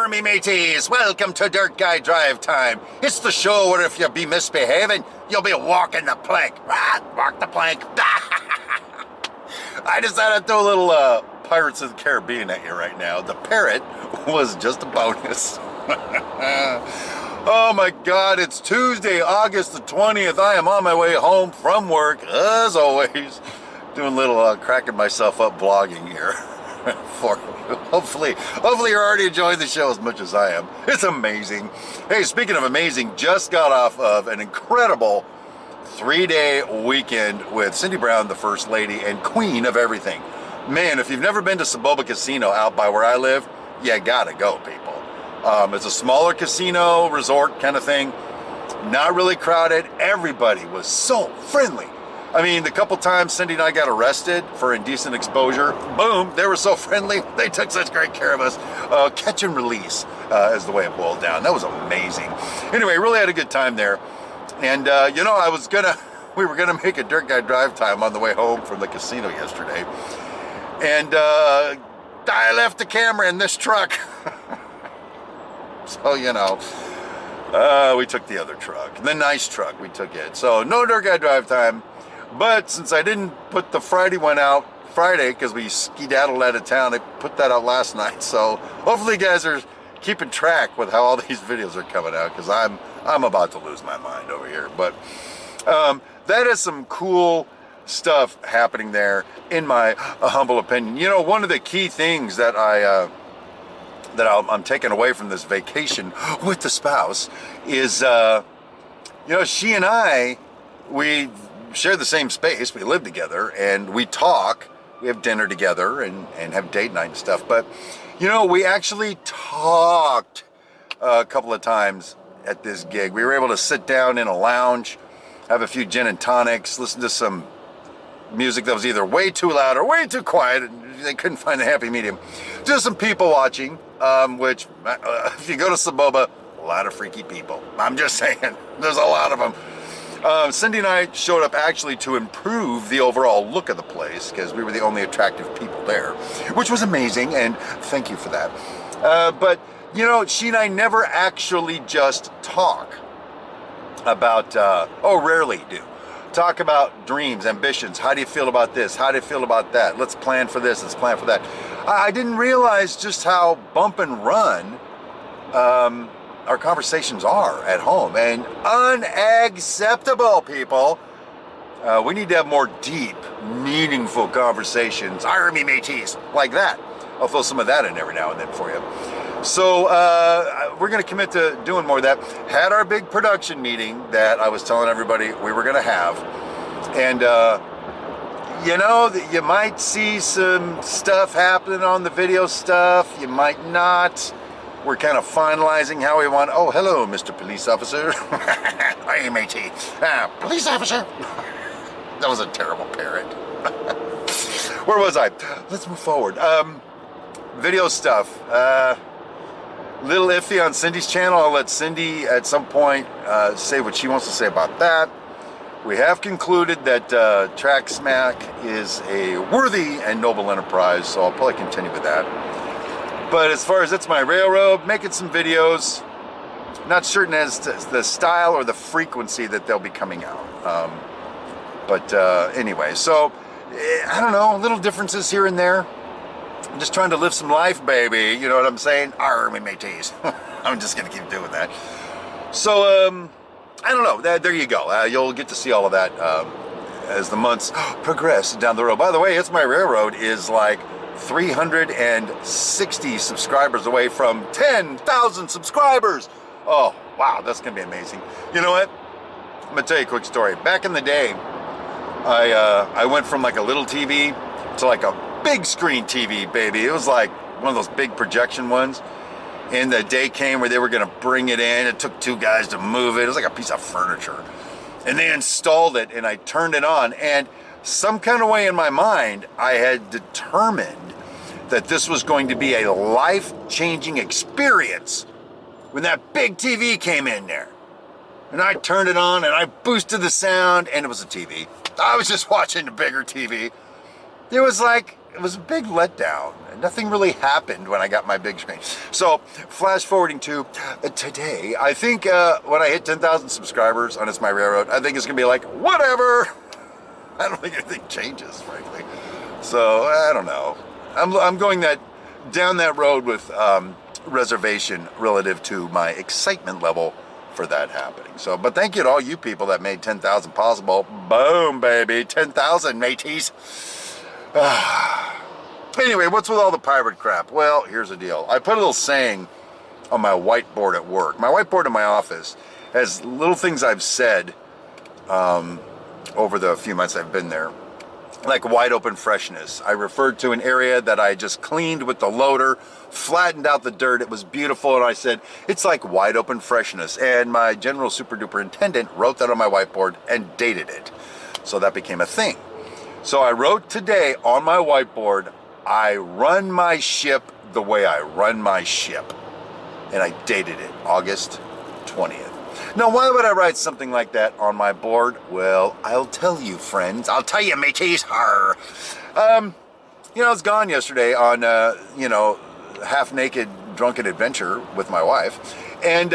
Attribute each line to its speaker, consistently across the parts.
Speaker 1: Army mateys, welcome to Dirt Guy Drive Time. It's the show where if you be misbehaving, you'll be walking the plank. Walk the plank. I decided to throw a little Pirates of the Caribbean at you right now. The parrot was just a bonus. Oh my God, it's Tuesday, August the 20th. I am on my way home from work, as always. Doing a little cracking myself up vlogging here. For hopefully you're already enjoying the show as much as I am. It's amazing. Hey, speaking of amazing, just got off of an incredible 3-day weekend with Cyndi Brown, the First Lady and Queen of everything. Man, if you've never been to Saboba Casino out by where I live, you gotta go, people. It's a smaller casino, resort kind of thing. Not really crowded. Everybody was so friendly. I mean, the couple times Cyndi and I got arrested for indecent exposure, boom, they were so friendly. They took such great care of us. Catch and release is the way it boiled down. That was amazing. Anyway, really had a good time there. And, you know, we were gonna make a Dirt Guy Drive Time on the way home from the casino yesterday. And I left the camera in this truck. So, you know, we took the other truck, the nice truck, we took it. So no Dirt Guy Drive Time. But since I didn't put the Friday one out Friday because we skedaddled out of town, I put that out last night. So hopefully you guys are keeping track with how all these videos are coming out, because I'm about to lose my mind over here. But that is some cool stuff happening there, in my humble opinion. You know, one of the key things that I'm taking away from this vacation with the spouse is, you know, she and I, we share the same space, we live together, and we talk, we have dinner together and have date night and stuff. But, you know, we actually talked a couple of times at this gig. We were able to sit down in a lounge, have a few gin and tonics, listen to some music that was either way too loud or way too quiet. They couldn't find a happy medium. Just some people watching, which, if you go to Saboba, a lot of freaky people. I'm just saying, there's a lot of them. Cyndi and I showed up actually to improve the overall look of the place, because we were the only attractive people there, which was amazing, and thank you for that. But, you know, she and I never actually just talk about, rarely do. Talk about dreams, ambitions. How do you feel about this? How do you feel about that? Let's plan for this, let's plan for that. I didn't realize just how bump and run our conversations are at home, and unacceptable, people. We need to have more deep, meaningful conversations, Army mateys, like that. I'll throw some of that in every now and then for you. So we're going to commit to doing more of that. Had our big production meeting that I was telling everybody we were going to have, and you know, you might see some stuff happening on the video stuff, you might not. We're kind of finalizing how we want. Oh, hello, Mr. Police Officer. Hey, matey. Police officer. That was a terrible parrot. Where was I? Let's move forward. Video stuff. Little iffy on Cyndi's channel. I'll let Cyndi at some point say what she wants to say about that. We have concluded that Track Smack is a worthy and noble enterprise, so I'll probably continue with that. But as far as It's My Railroad, making some videos, not certain as to the style or the frequency that they'll be coming out. But anyway, so I don't know, little differences here and there. I'm just trying to live some life, baby. You know what I'm saying? Army mateys. I'm just going to keep doing that. So, I don't know. There you go. You'll get to see all of that as the months progress down the road. By the way, It's My Railroad is like 360 subscribers away from 10,000 subscribers. Oh, wow, that's going to be amazing. You know what? I'm going to tell you a quick story. Back in the day, I went from like a little TV to like a big screen TV, baby. It was like one of those big projection ones. And the day came where they were going to bring it in. It took 2 guys to move it. It was like a piece of furniture. And they installed it, and I turned it on. And some kind of way in my mind, I had determined that this was going to be a life-changing experience when that big TV came in there. And I turned it on, and I boosted the sound, and it was a TV. I was just watching the bigger TV. It was like it was a big letdown. Nothing really happened when I got my big screen. So, flash forwarding to today, I think when I hit 10,000 subscribers on It's My Railroad, I think it's going to be like, whatever. I don't think anything changes, frankly. So, I don't know. I'm going down that road with reservation relative to my excitement level for that happening. So, but thank you to all you people that made 10,000 possible. Boom, baby. 10,000, mateys. Anyway, what's with all the pirate crap? Well, here's the deal. I put a little saying on my whiteboard at work. My whiteboard in my office has little things I've said over the few months I've been there. Like wide open freshness. I referred to an area that I just cleaned with the loader, flattened out the dirt. It was beautiful, and I said, it's like wide open freshness. And my general super duper intendant wrote that on my whiteboard and dated it. So that became a thing. So I wrote today on my whiteboard, I run my ship the way I run my ship. And I dated it, August 20th. Now, why would I write something like that on my board? Well, I'll tell you, friends. I'll tell you, mateys. Arr. I was gone yesterday on, half-naked drunken adventure with my wife. And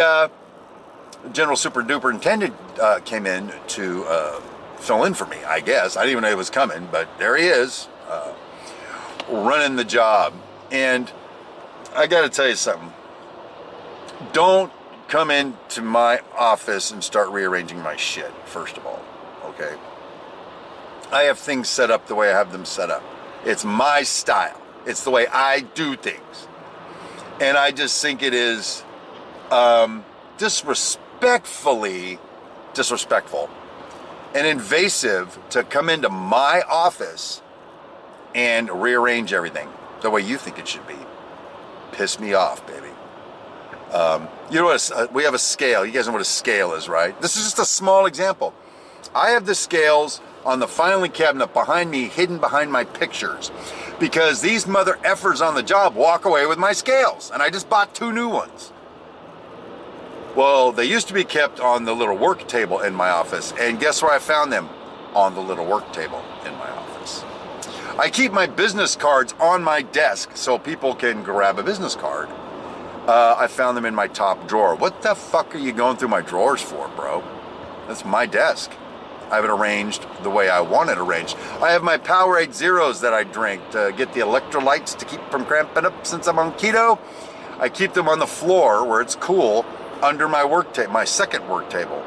Speaker 1: General Super Duper Intendant came in to fill in for me, I guess. I didn't even know he was coming, but there he is, running the job. And I got to tell you something. Don't come into my office and start rearranging my shit, first of all, okay? I have things set up the way I have them set up. It's my style. It's the way I do things. And I just think it is disrespectful and invasive to come into my office and rearrange everything the way you think it should be. Piss me off, baby. You know what? We have a scale. You guys know what a scale is, right? This is just a small example. I have the scales on the filing cabinet behind me, hidden behind my pictures, because these mother effers on the job walk away with my scales, and I just bought 2 new ones. Well, they used to be kept on the little work table in my office, and guess where I found them? On the little work table in my office. I keep my business cards on my desk so people can grab a business card. I found them in my top drawer. What the fuck are you going through my drawers for, bro? That's my desk. I have it arranged the way I want it arranged. I have my Powerade Zeros that I drink to get the electrolytes to keep from cramping up since I'm on keto. I keep them on the floor where it's cool under my my second work table.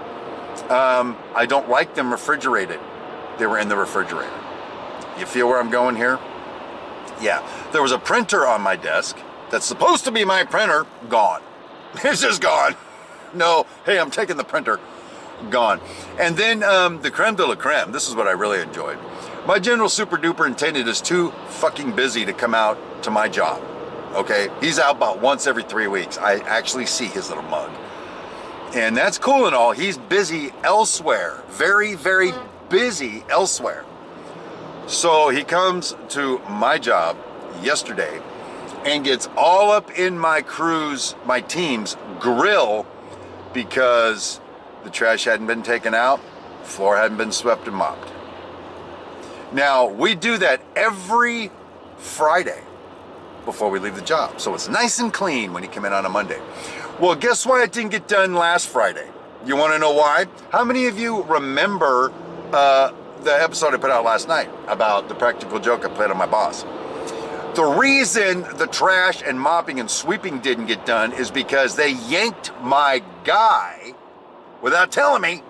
Speaker 1: I don't like them refrigerated. They were in the refrigerator. You feel where I'm going here? Yeah. There was a printer on my desk that's supposed to be my printer, gone. It's just gone. No, hey, I'm taking the printer, gone. And then the creme de la creme, this is what I really enjoyed. My general super duper intendant is too fucking busy to come out to my job, okay? He's out about once every 3 weeks. I actually see his little mug. And that's cool and all. He's busy elsewhere, very, very busy elsewhere. So he comes to my job yesterday and gets all up in my crew's, my team's grill because the trash hadn't been taken out, floor hadn't been swept and mopped. Now, we do that every Friday before we leave the job. So it's nice and clean when you come in on a Monday. Well, guess why it didn't get done last Friday? You want to know why? How many of you remember the episode I put out last night about the practical joke I played on my boss? The reason the trash and mopping and sweeping didn't get done is because they yanked my guy without telling me,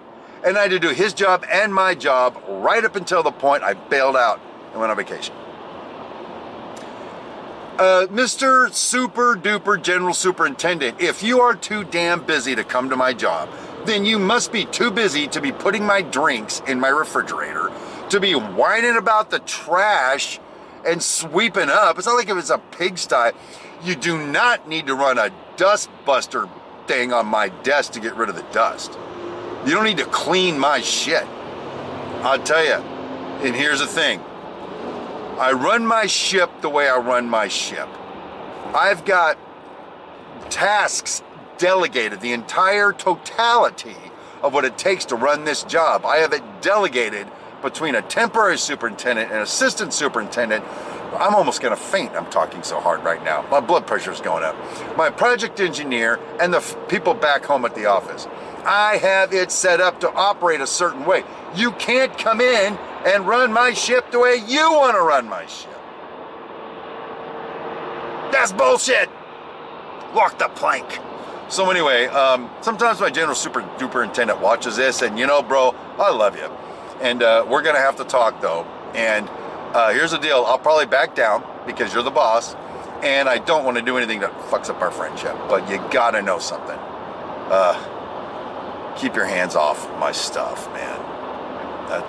Speaker 1: and I had to do his job and my job right up until the point I bailed out and went on vacation. Mr. Super Duper General Superintendent, if you are too damn busy to come to my job, then you must be too busy to be putting my drinks in my refrigerator, to be whining about the trash and sweeping up. It's not like it was a pigsty. You do not need to run a dust buster thing on my desk to get rid of the dust. You don't need to clean my shit. I'll tell you, and here's the thing. I run my ship the way I run my ship. I've got tasks delegated, the entire totality of what it takes to run this job. I have it delegated between a temporary superintendent and assistant superintendent I'm almost gonna faint. I'm talking so hard right now. My blood pressure's going up. My project engineer and the people back home at the office. I have it set up to operate a certain way. You can't come in and run my ship the way you want to run my ship. That's bullshit. Walk the plank. So anyway, sometimes my general super duperintendent watches this, and you know, bro, I love you. And we're gonna have to talk though. And here's the deal, I'll probably back down because you're the boss, and I don't want to do anything that fucks up our friendship, but you gotta know something. Keep your hands off my stuff, man.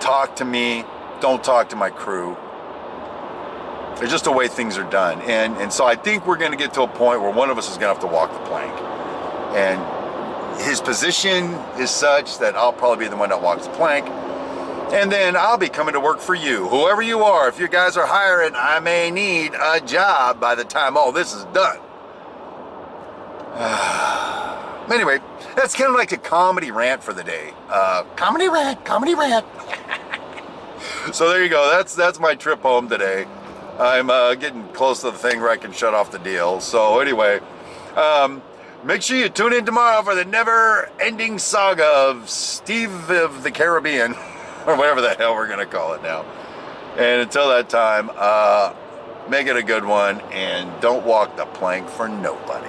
Speaker 1: Talk to me, don't talk to my crew. It's just the way things are done. And so I think we're gonna get to a point where one of us is gonna have to walk the plank. And his position is such that I'll probably be the one that walks the plank. And then I'll be coming to work for you. Whoever you are, if you guys are hiring, I may need a job by the time all this is done. Anyway, that's kind of like a comedy rant for the day. Comedy rant. So there you go, that's my trip home today. I'm getting close to the thing where I can shut off the deal. So anyway, make sure you tune in tomorrow for the never-ending saga of Steve of the Caribbean, or whatever the hell we're gonna call it now. And until that time, make it a good one, and don't walk the plank for nobody.